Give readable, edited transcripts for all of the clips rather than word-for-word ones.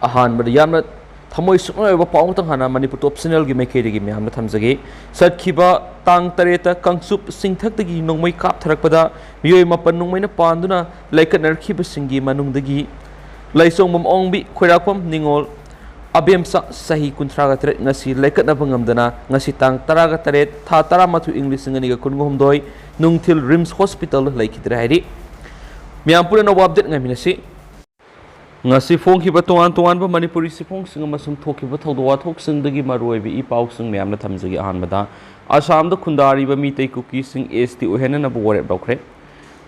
अहानबद यामना थमोय सुनोयबा पाउंग तंग हाना Manipur top channel की मेकेरी की म्यामना थमजगे सतखिबा तांग तरेता कंगचुप chingthaktagi nongmei kaptharakpada miyoi mapan nongmei na panduna leikatnarakhi singi manungdagi laisongmam ongbi khoirakpam ningol Abemcha Ngashi ngasi leikatnaba ngamdana ngasi tang 18 tha 13 English ngani ga kunhomdoi nungthil RIMS hospital leikhidre hairi miampura no update ngaminasi ngasi phongkhiba tongan ba manipuri sifong singa masum thokhiba thawdawa thoksingdagi maroibi I pausing miamna thamjagi ahanbada Assam da khundari ba mitei kuki sing ST ohena na bore bokre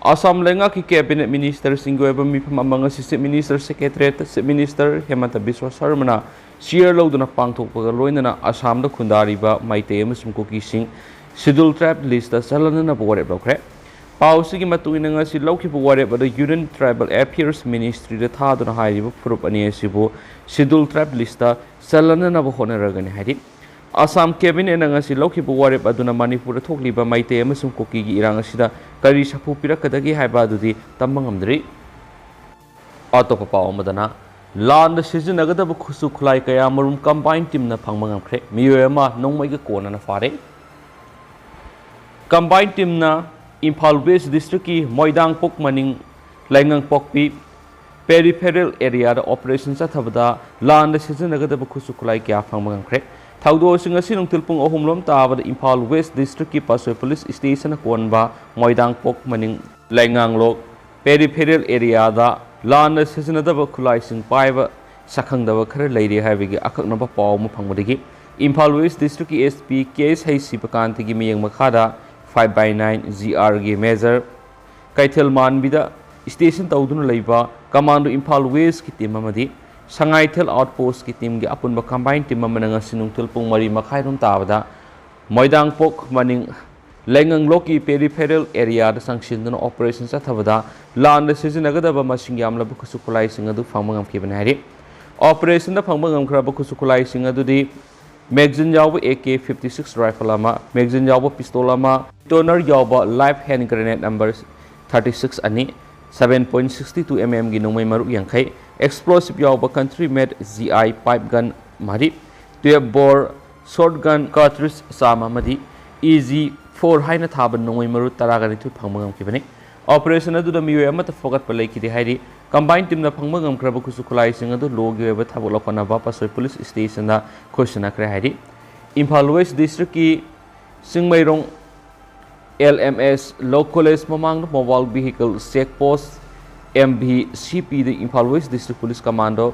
Assam lenga ki cabinet minister singgoeba mi phamanga si minister secretariat se minister Hemanta Biswa Sarmana cheer loduna pangthokpaga loinana Assam da khundari ba maitei amasum kuki sing schedule trap list da salana na bore bokre Pausigi matuina ngasi laukiba ware ba Union Tribal Affairs Ministry da thaduna hairiba furup ani asibu schedule trap list da salana na honaragani hairi Assam cabinet na ngasi laukiba ware ba duna Manipur thokliba maitei amasum kuki gi irang asida kari sapu pirakadagi haiba dudi tambangamdri atopa pawmadana land season agadaba khusu khulai kaya marum combine team na phangmangam khre miyoema nongmai ga kona na fare combine team na Imphal West District ki Moidang Pok Maning Laingang Pokpi peripheral area da operation sa thabada land season agadaba khusu khulai kya phangmangam khre Thaudo singa sinung tilpung ohumlom tabada Imphal West District ki Pasoi Police Station konba Moidang Pok Maning Laingang Lok peripheral area da land season da khulai sing paiba sakhang da khare leiri haibigi akaknaba paw mu phangmodigi Imphal West District ki SP case haisi pakanti gi miyang makhada 5/9 GR gi measure Kaithel Manbida station tawduna leiba commando Imphal West ki team amadi Sangaithel outpost ki team gi apunba combined team mananga sinungthil pung mari makhairum tabada Moidang Pok Maning Lengang Loki peripheral area da sanctionduna operations athabada land season agadaba masing yamla bukusukulai singadu phangmangam kibanari operation da phangmangam khra bukusukulai singadu di magazine yawba AK-56 rifle ama magazine yawba pistol ama toner yawba live hand grenade number 36 ani 7.62 mm gi nongmei maru yangkai explosive yawba country made GI pipe gun mari 12 bore shotgun cartridge sama madi EG4 haina thaban nongmei maru taragani thu phangmangam kibani operation adu da miwe amata fogat pa leikide hairi combined team na phangmangam kraba kusu kulai sing adu logi weba thabok lokona ba Pasoi police station da khoshna kre hairi Imphal West district ki Singmairong LMS Law College mamang mobile vehicle check post MVCP the Imphal West District Police Commando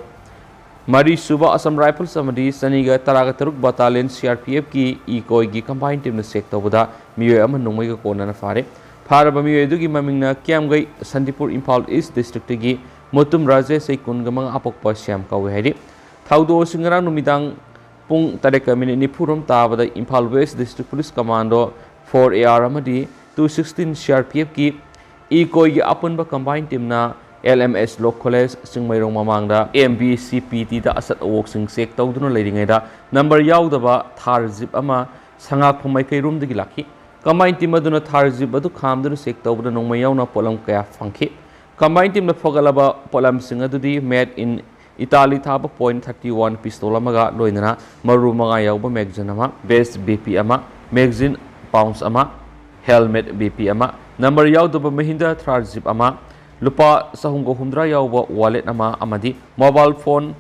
Mari Suba Assam Rifles amadi Saniga Taraga Battalion CRPF ki Ikoi gi combined team na check tawda miyo ama nongmai ga kona na fare faraba miyo du gi mamingna Kiamgai Sandipur Imphal East District gi Motum Raje sei kungamang apokpa siam kawe hairi thaudo singrang numidang pung 3 minute ni phurom tabada Imphal West District Police Commando 4AR amadi 216 CRPF ki Ikoi gi apunba combined team na LMS Law College Singmairong mamangda MVCPT da asat awok sing sek tawduna leiringai da number yaudaba thar zip ama sangak phomai kai room dagi lakhi combined team aduna thar zip adu khamduna sek tawduna nongmai yauna polam kaya phangki combined team na fogalaba polam sing adudi made in Italy thaba .31 pistol amaga loinana maru manga yauba magazine ama base BP ama magazine pounds ama helmet BP ama number yaudaba mahinda thar zip ama lupa sahunggo humdra yauba wallet ama amadi mobile phone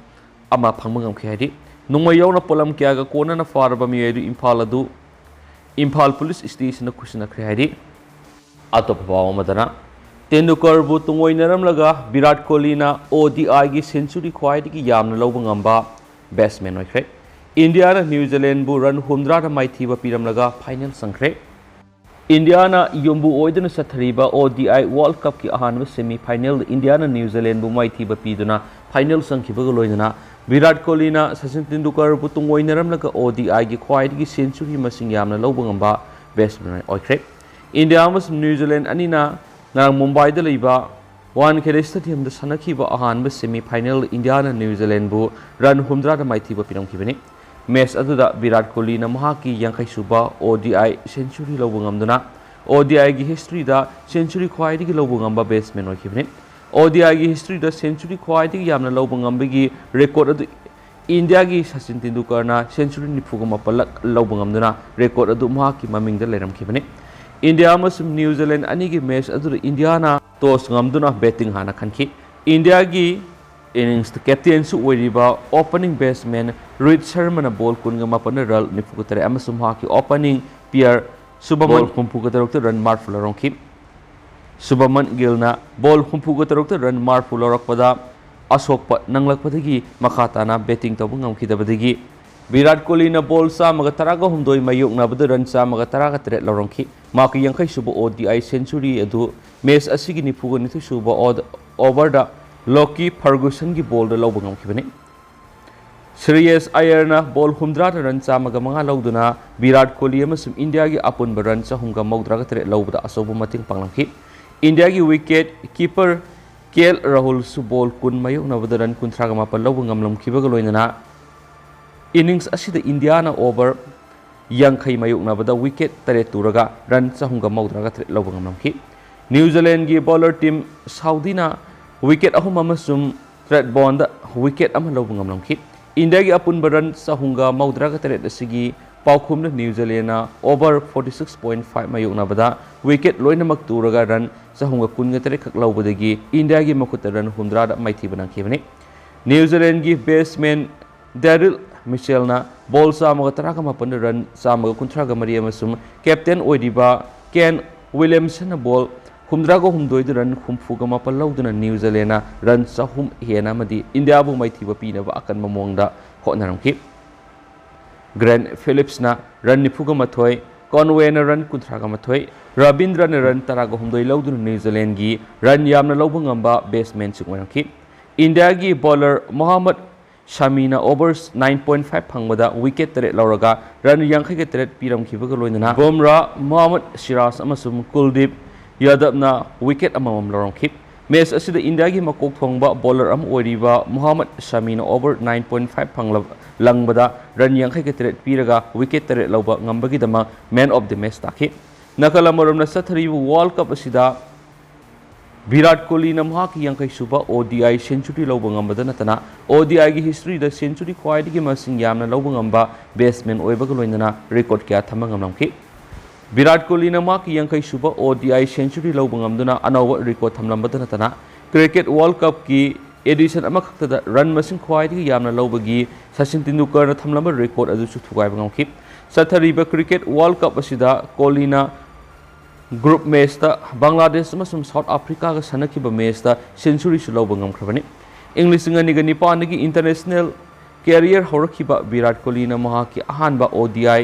ama phangmangam khayadi nungmai yauna polam kya ga kona na farba mi edu Imphal adu Imphal police station na kushna khayadi atop bawa madana Tendulkar bu tungoi naram laga Virat Kohli na ODI gi century khwaidi gi yamna loba ngamba batsman oikhre India na New Zealand bu run humdra da maithi ba piram laga final sangkhre India na yombu oidana sathariba ODI World Cup ki ahanba semi final India na New Zealand bu maithi ba piduna final sangkhiba loinana Virat Kohli na Sachin Tendulkar bu tungoi naram laga ODI gi khwaidi gi century masing yamna loba ngamba batsman oikhre India mas New Zealand anina na Mumbai da leiba Wankhede Stadium da sanakhiba ahanba semi final India na New Zealand bu run humdra da maithi ba piram khibani match aduda Virat Kohli na mahaki yankai suba ODI century lobu ngamduna ODI gi history da century khwaidi gi lobu ngamba batsman oikhibani ODI की history द century ख्वाइदगी यामना लौबा ngamबगी record अदु India की सचिन तेंदुलकर ना century निफुगा मपल लौबा ngamduna record अदु मा की ममिंग the लेरमखिबने India मसुम New Zealand अनि की मैच अदु इंडिया ना टॉस ngamduna बैटिंग हाना खनखि इंडिया की इनिंग्स कैप्टन सु ओइरिबा ओपनिंग बैट्समैन रोहित शर्मा ना बॉल कुनगा मपन रल निफुगतरे अमसुम हा की ओपनिंग पेयर सुबमन हुमफुगतरक रन मार फुलरंखि सुबमन गिल ना बॉल हुमफुगतरक रन मार फुलरकपदा अशोक नंगलकपदगी मखाताना बैटिंग तब ngamखिदबदगी विराट कोहली ना बॉल चामगा तरागा हुमदोय मायोकनाबद रन चामगा तरागा तरेट लौरंखि माकी यांखै सुब ODI सेंचुरी अदु मैच असिगी निफुगा निथु सुब ओवर द लॉकी फर्गुसन की बॉल लौब ngamखिबने श्रेयस अय्यर ना बॉल हुमद्रा रन चामगा मंगा लौदुना विराट कोहली अमसुम इंडिया की अपुनब रन चहुमगा मौद्रागा तरेट लौबदा असोब मतिंग पांगलंखि इंडिया की विकेट कीपर केएल राहुल सु बॉल कुन मायोकनाबद रन कुंथ्रागा मापल लौब ngamlamखिबगा लोइनना इनिंग्स असिदा इंडिया ना ओवर यांखै मायोकनाबदा विकेट तरेट तुरगा रन चहुमगा मौद्रागा तरेट लौब ngamlamखि न्यूजीलैंड की बॉलर टीम साउदी ना विकेट अहुम अमसुम थ्रेड बॉन्ड विकेट अमा लौब ngamlamखि इंडिया की अपुनब रन चहुमगा मौद्रागा तरेट असिगी पाउखुमना न्यूजीलैंड ना ओवर 46.5 मायोकनाबदा विकेट लोइनमक तुरगा रन चहुमगा कुनगा तरेट खक लौबदगी इंडिया की मखुत रन हुमद्रादा माइथिबनाखिबने न्यूजीलैंड की बैट्समैन डेरिल मिचेल ना बॉल चामगा तरागा मापन रन चामगा कुंथ्रागा मरी अमसुम कैप्टन ओइरिबा केन विलियमसन ना बॉल हुमद्रागा हुमदोइद रन हुमफुगा मापल लौदुना न्यूजीलैंड ना रन चहुम हेना मदी इंडिया बु माइथिबा पीनबा अकन ममोंगदा होनरमखि ग्रैंड फिलिप्स ना रन निफुगा मथोय कॉनवे ना रन कुंथ्रागा मथोय रविंद्र ना रन तरागा हुमदोइ लौदुना न्यूजीलैंड की रन यामना लौबा ngamba बैट्समैन सिगमरमखि इंडिया की बॉलर मोहम्मद शमी ना ओवर्स 9.5 फंगबदा विकेट तरेट लौरगा रन यांखै के तरेट पीरमखिबगा लोइनना बुमरा मोहम्मद सिराज अमसुम कुलदीप यादव ना विकेट अमम लौरंखि मैच असिदा इंडिया की मकोक थोंगबा बॉलर अम ओइरिबा मोहम्मद शमी ना ओवर 9.5 फंगलब लंगबदा रन यांखै के तरेट पीरगा विकेट तरेट लौबा ngambagidama man of the match ताखि नकल अमरमना सथरिबु वर्ल्ड कप असिदा विराट कोहली ना महाकी यांखै सुबा ODI सेंचुरी लौबा ngambada natana ODI की हिस्ट्री द सेंचुरी ख्वाइदगी मसिंग यामना लौबा ngamba बैट्समैन ओइबगा लोइनना रिकॉर्ड क्या थमा ngamlamखि विराट कोहली ना माकी यांखै सुबा ODI सेंचुरी लौबा ngamduna अनौब रिकॉर्ड थमलंबदा natana क्रिकेट वर्ल्ड कप की एडिशन अमखक्तदा रन मसिंग ख्वाइदगी यामना लौबगी सचिन तेंदुलकर ना थमलंबा रिकॉर्ड अदुसु थुगाइबा ngamखि सथरिबा क्रिकेट वर्ल्ड कप असिदा कोहली ना group match Bangladesh South Africa का सनखिबा मैच सेंचुरी लौब ngamखरबनि इंग्लिश निपानगी इंटरनेशनल कैरियर हौरखिबा विराट कोहली ना महाकी अहानबा ODI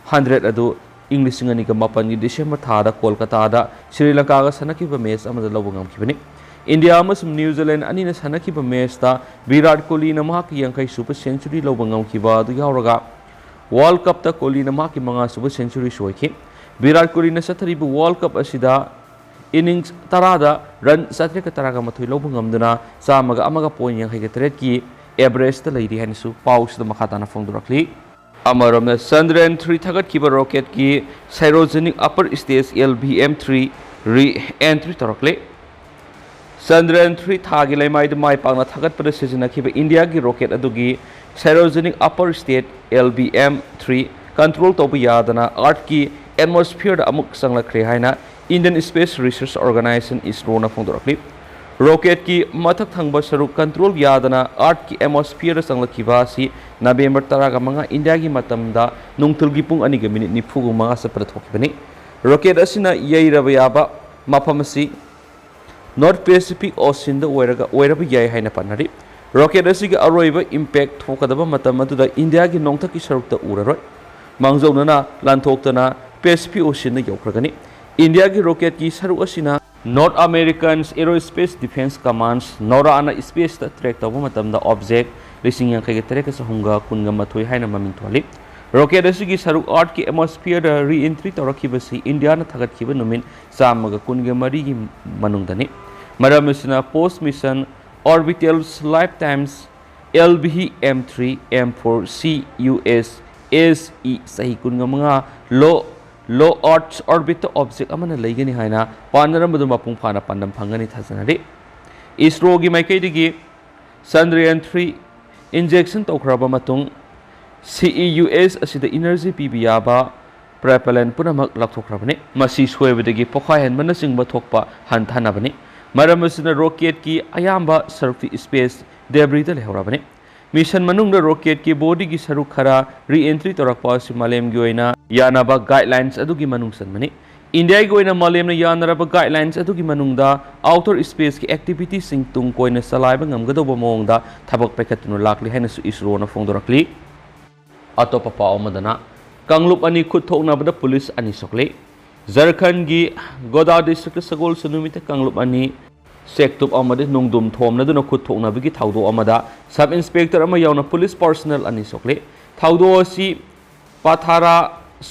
100 अदु इंग्लिश मपन की डिसेंबर थादा कोलकाता श्रीलंका का सनखिबा मैच अमदा लौब ngamखिबनि इंडिया अमसुम न्यूजीलैंड अनिना सनखिबा मैच विराट कोहली ना महाकी यांखै सुपर सेंचुरी लौब ngamखिबा अदु यावरगा वर्ल्ड कप ता कोहली ना महाकी मंगा सुपर सेंचुरी सोइखि विराट कोहली ना सथरिबु वर्ल्ड कप असिदा इनिंग्स तरादा रन सत्रे का तरागा मथुइ लौब ngamduna चामगा अमगा पॉइंट यांखै के तरेट की एवरेज ता लैरि हानिसु पाउस द मखाताना फोंदुरखलि अमरमना चंद्रयान 3 थगतखिबा रॉकेट की cryogenic upper stage LVM3 re entry तोरखले चंद्रयान 3 थागी लैमाइद माइ पांगना थगतपद सिजनखिबा इंडिया की रॉकेट अदुगी cryogenic upper stage LVM3 control तौब यादना अर्थ की एटमॉस्फेयर अमुक संलखरे हाइना Indian Space Research Organisation ISRO ना फोंदोरखलि रॉकेट की मथक थंग सरुक कंट्रोल यादना अर्थ की एटमॉस्फेयर संलखिबा सी नवेंबर 15 इंडिया की मतमदा नुंगथुल की पुंग 2 मिनट 45 सपद थोखिबनि रॉकेट असिना यैरबा याबा मफम असि नॉर्थ पैसिफिक ओशन द ओइरबा याय हाइना पन्नरि रॉकेट असिगे अरोइबा इंपैक्ट थोकदबा मतम अदुदा इंडिया की नोंथक की सरुक द उररोय मांगजौनना लानथोक्तना पैसिफिक ओशन द यौखरगनि इंडिया की रॉकेट की सरुक असिना North American aerospace defence commands नौराना स्पेस ट्रैक तब ऑब्जेक्ट 1993 है ममिंग थोली रॉकेट की सरुक आर्ट की एटमॉस्फेयर री एंट्री तौरखिबसी इंडिया थगतखिबा नुमिन 143 की मनुंगदनि मरम असना post mission orbitals life times LVM3 M4 CUS SE सही 15 लो अर्थ ऑर्बिट ऑब्जेक्ट अमना लेगनि हाइना पानरम मपुंग फाना पांडम फंगनि थाजनरि ISROꯒꯤ ꯃꯥꯏꯀꯩꯗꯒꯤ Chandrayaan 3 injection tꯧꯈ꯭ꯔꯕ ꯃꯇꯨꯡ CEUS asida energy piba yaba propellant punamak lakthokrabani masi soibadagi pokhaihanbana chingba thokpa hanthanabani maram asina rocket ki ayamba surface space debris da lehorabani mission manungda rocket ki body gi saruk khara re-entry torakpa si malem gi oina yanaba guidelines adugi manung sanmani India gi oina malem na yanaraba guidelines adugi manungda outer space ki activity sing tung koina salaiba ngamgadoba mongda thabak paikhatunu lakli haina su ISRO na phongdorakli Atopa pa omadana Kangchup ani khutthoknabada police ani sokle Jharkhand gi Goda district sagol sunumite Kangchup ani sektup amade nongdum thomnaduna khutthoknabagi thaudo amada sub inspector ama yauna police personnel ani sokle thaudo asi pathara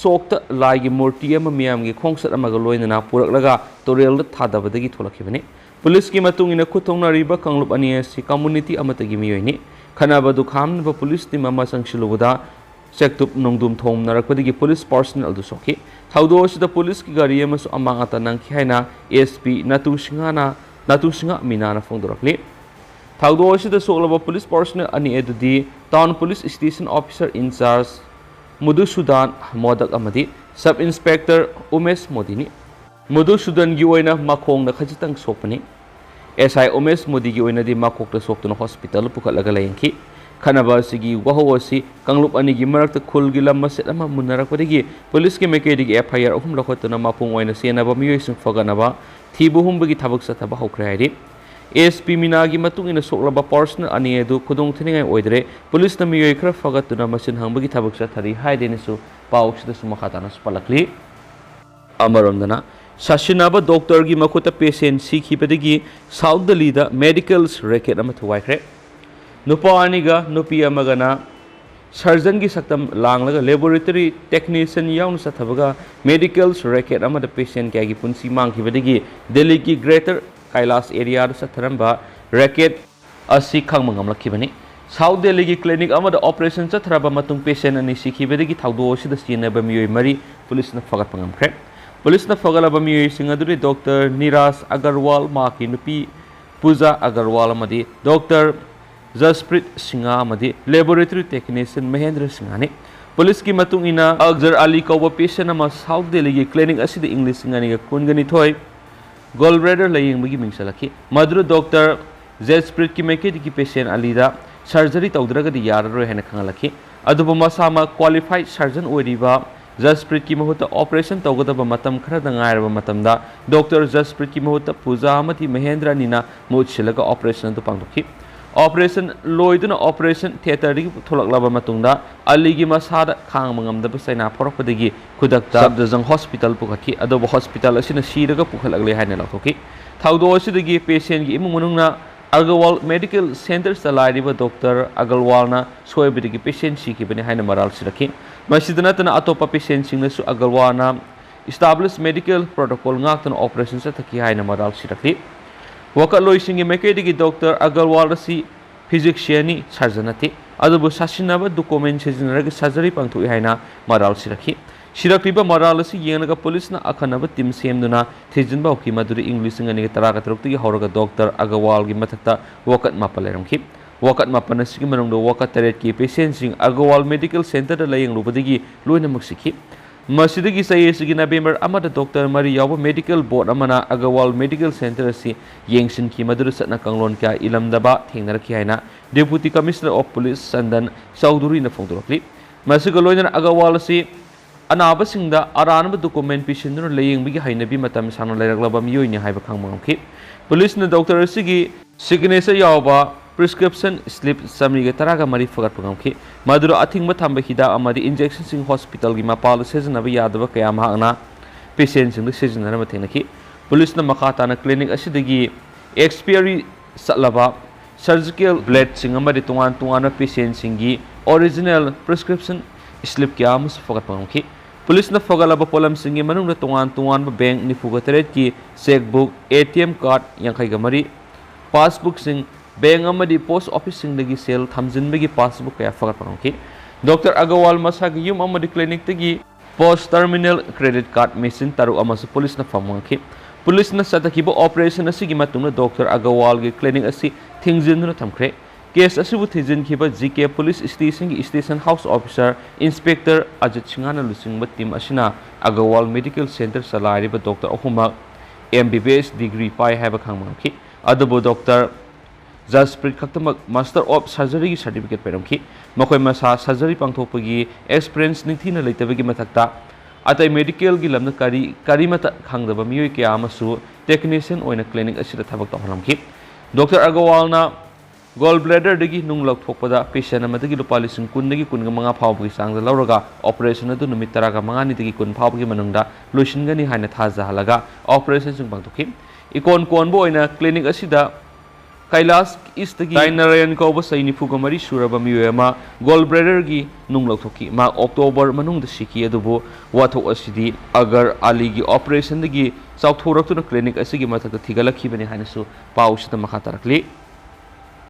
sokta laigi murti ama miyam gi khongsat ama ga loinana puraklaga torel da thadabadagi tholakhibani police ki matungina khutthoknariba Kangchup ani asi community amatagi miyoini khanabadu khamnaba police team ama sangshilubada Sektup nongdum thom narakpadagi police personnel du soki thaudo sida police ki gari amasu amang ata nangki haina SP natu singa minana phongdorakli thaudo sida soklaba police personnel ani edudi town police station officer in charge Madhusudan modak amadi sub inspector Umesh Modini Madhusudan gi oina makhong na khajitang sopani SI Umesh Modi gi oina di makok ta soktuna hospital pukhalaga layengki Khanaba sigi wahawasi Kangchup ani gi marakta khulgi lamma set ama munarakpadagi police ki maikaydi FIR ahum lakhotuna mapung oina senaba miyoi sing faganaba thibu humbagi thabak sathaba hokre hairi SP mina gi matungina soklaba personal ani edu khudong thiningai oidre police na miyoi khra fagatuna masin hangbagi thabak sathari haidenesu pawsida sumakhatana spalakli amaromdana Sashinaba doctor gi makhuta patient sikhibadagi South Delhi da medicals racket ama thuwaikre Nupa aniga nupi amagana surgeon gi saktam langlaga laboratory technician yaun sathabaga medicals racket amada patient kya gi punsi mangkhibadagi Delhi ki greater Kailas area da satharamba racket asi khangmangam lakhibani South Delhi ki clinic amada operation sathraba matung patient ani sikhibadagi thaudo sida sinaba miyoi mari police na fagat pangamkhre police na fagalaba miyoi singaduri Dr. Niras Agarwal maki nupi Puja Agarwal amadi Dr. Jasprit Singha amadi laboratory technician Mahendra Singhani police ki matung ina Akjar Ali kauba patient ama South Delhi ki clinic asida English singani ga kungani thoi gallbladder laying bagi mingsalaki madru Dr. Jasprit ki maikedi ki patient Ali da surgery tawdraga di yararoi hena khangalaki aduba masama qualified surgeon oiriba Jasprit ki mahuta operation tawgadaba matam khara da ngairaba matamda Dr. Jasprit ki mahuta Puja amati Mahendra nina mutchilaga operation tu pangdokhi Operation Loiduna Operation Theater di tholaklaba matungda Ali gi masada khangmangamdaba saina phorakpadagi khudakta Sabdajang Hospital pukhathi adoba hospital asina siraga pukhalagle haina lakhoki thaudo asidagi patient gi imung manungna Agarwal Medical Center salariba Dr. Agarwal na soibidagi patient sikibani haina maral sirakhi masidana tana atopa patient singna su Agarwal na established medical protocol ngaktan operation sa thaki haina maral sirakhi Wakat loisingi maikaydi Dr. Agarwal asi physician surgeonati adubu sasinaba document sejinaraga surgery pangthui haina maral sirakhi sirakriba maral asi yengaga police na akhanaba team semduna thijinba okhi maduri English ngani taraga tarukti horaga Dr. Agarwal gi mathakta wakat mapaleramki wakat mapanasigi manungdo wakat taret ki patient sing Agarwal Medical Center da layeng lubadagi loina maksikhi Masidagi sayesigi November amada Dr. Mari yawa medical board amana Agarwal Medical Center si yengsin ki madura satna kanglon kya ilamdaba thengnarakhi haina Deputy Commissioner of Police Sandan Chaudhuri na phongdorakli masiga loina Agarwal si anaba singda aranaba document pisinduna layengbi hainabi matam sangna lairaklaba miyoi ni haiba khangmangki police na Dr. sigi signature yawa prescription slip samriga taraga mari fagat pangamki maduro athingba thamba hida amadi injection sing hospital gi mapal sejnaba yadaba kaya mahangna patient sing sejnana mathenaki police na makata na clinic asidagi expiry salaba surgical blade sing amadi tungan patient singi original prescription slip kya mus fagat pangamki police na fagalaba polam singi manung na tungan bank ni fugateret ki checkbook ATM card yang khai gamari passbook sing Bank amadi post office sing lagi sel thamjinbagi passbook kaya fagat pangamki Dr. Agarwal masagi yum amadi clinic tagi post terminal credit card machine taru amasu police na famangki police न चतखिब operation असि doctor Agarwal की clinic असि थिंगजिन थमख्रे case असि थिजिनखिब GK police station की station house officer inspector Ajit Singh लुचिंग टीम असिना अग्रवाल मेडिकल सेंटर चलाइब डॉक्टर अहुमक MBBS डिग्री पाई है खामखी डॉक्टर जसप्रीत खतमक मास्टर ऑफ सर्जरी की सर्टिफिकेट पैरमखी मखोय मसा सर्जरी पांथोपगी एक्सपीरियंस निथीना लेतबगी मथक्ता अतै मेडिकल की लमना करी मत खांगदब मियोय क्या अमसु टेक्नीशियन ओइना क्लिनिक असिदा थबक तहलमखी डॉक्टर अग्रवाल गोल ब्लैडर दगी नुंग लौथोकपदा पेशेंट अमदगी लुपा लिसिंग कुनदगी कुनगा फावबगी चांगदा लौरगा ऑपरेशन अदु नुमित तरागा मंगानिदगी कुन फावबगी मनंगदा लोइसिनगनी हाइना थाजाहलगा ऑपरेशन सिंग पांथोखी इकोन कोनबो ओइना क्लिनिक असिदा कैलाश ईस्ट की नारायण कौब सैनिफुग मरी सूरब मियोयमा गोल ब्लैडर की नुंग लौथोकी मा अक्टोबर मनुंग सिकी अदुबो वाथोक असिदी अगर आली की ऑपरेशन दगी चाउथोरक्तुना क्लिनिक असिगी मथक थिगलखिबनि हाइनसु पाउसिदा मखा तरकली